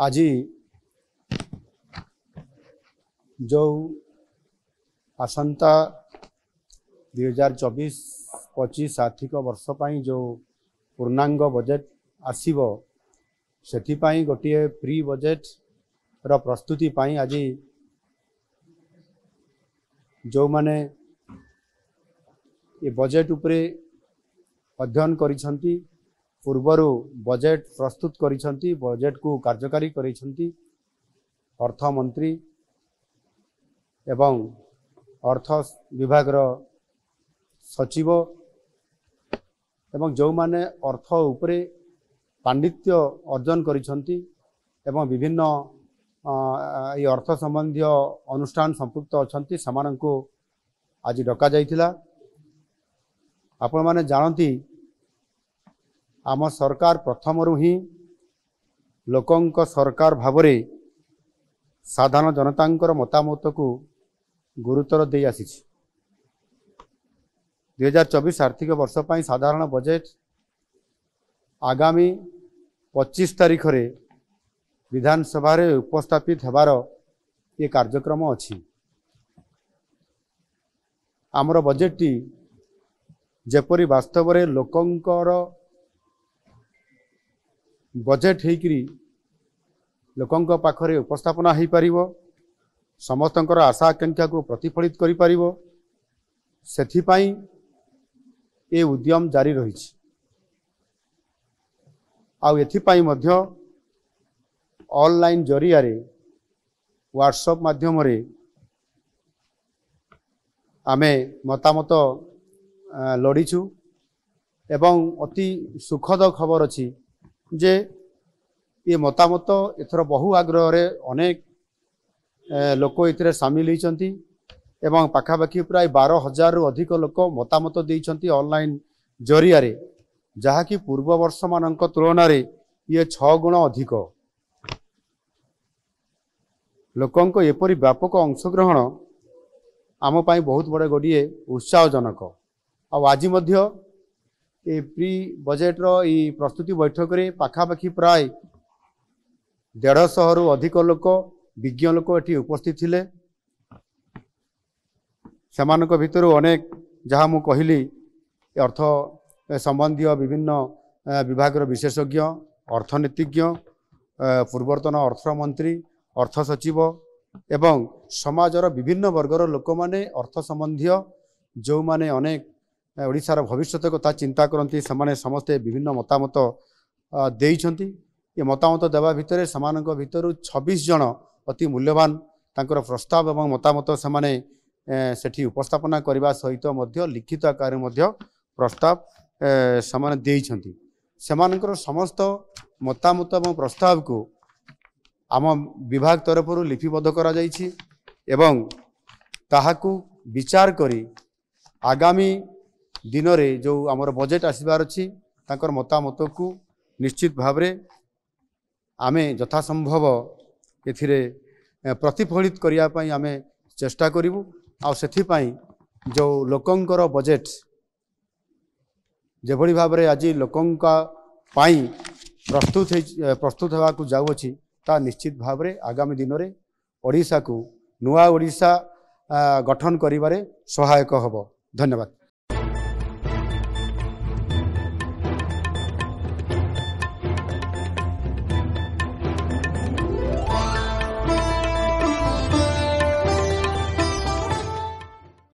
आज जो आसंता 2024-25 आर्थिक वर्ष पर जो पूर्णांग बजेट आसीबो सेथिपाई गोटे प्री बजेट रो प्रस्तुति पाई आज जो माने ये बजेट उपरे अध्ययन करिसंती पूर्वरु बजेट प्रस्तुत करिसंती बजेट को कार्यकारी करिसंती अर्थ मंत्री एवं अर्थ विभाग रो सचिव एवं जो माने अर्थ उपरे पांडित्य अर्जन करिसंती एवं विभिन्न ये अर्थ संबंधी अनुष्ठान संपुक्त अछंती समानंको आज डका जाइथिला। आपण माने जानती आम सरकार प्रथम ही लोकंक सरकार भावरे साधारण जनतांकर मतामत को गुरुतर दे आसी 2024 आर्थिक वर्ष पर साधारण बजेट आगामी 25 तारीख रे विधानसभा रे उपस्थापित हेबार ये कार्यक्रम अछि। आमर बजेट टी जेपरी वास्तव रे लोकंकर बजेट हेकरी लोकंक पाखरे उपस्थापना हो पारिबो समस्तंकर आशा आकांक्षा को प्रतिफलित करि पारिबो सेथिपाई ए उद्यम जारी रही आउ एथिपाई मध्य ऑनलाइन जरिया रे व्हाट्सएप माध्यम रे आमे मतामत लड़ीचु एवं अति सुखद खबर अछि जे ये मतामत एथर बहु आग्रह रे अनेक लोक इतरे सामिल होइचंती एवं पाखापाखि प्राय 12,000 रु अधिक लोक मतामत देइचंती ऑनलाइन जरिया रे जहा कि पूर्व वर्ष मानक तुलना रे ये 6 गुण अधिक लोकंक एपरी व्यापक अंशग्रहण आम पाई बहुत बड़े गोटे उत्साहजनक। आज मध्य ये प्री बजेट रो ई प्रस्तुति बैठक रे पाखापाखि प्राय 150 रु अधिक लोक विज्ञ लोक एटी उपस्थित थिले। सेमानक भितर अनेक जहाँ मु कहली अर्थ संबंधी विभिन्न विभाग विशेषज्ञ अर्थनीतिज्ञ पूर्वतन अर्थमंत्री अर्थ सचिव एवं समाजर विभिन्न वर्गर लोक माने अर्थ संबंधी जो माने अनेक ओडिशार भविष्यत कथा चिंता करती से समस्ते विभिन्न मतामत देइछंती। ये मतामत देवा भितर समानक भितर 26 जन अति मूल्यवान तांकर प्रस्ताव एवं मतामत से सेठी उपस्थापना करने सहित मध्य लिखित आकार मध्य प्रस्ताव से देइछंती। सेमानकर समस्त मतामत एवं प्रस्ताव को आम विभाग तरफ लिपिबद्ध करा जाइछि एवं ताहाकु विचार करी आगामी दिन रे जो आमर बजेट आसबार अछि तांकर मतामत को निश्चित भावरे आमे यथासंभव एथिरे प्रतिफलित करिया पई आमे चेष्टा करिवु आ सेथि पई जो लोकंकर बजेट जेभଳି भावरे आज लोकंका पाई प्रस्तुत हेबा को जाउ अछि ता निश्चित भावरे आगामी दिन रे ओडिसा को नुआ ओडिसा गठन करिबारे सहायक हबो। धन्यवाद।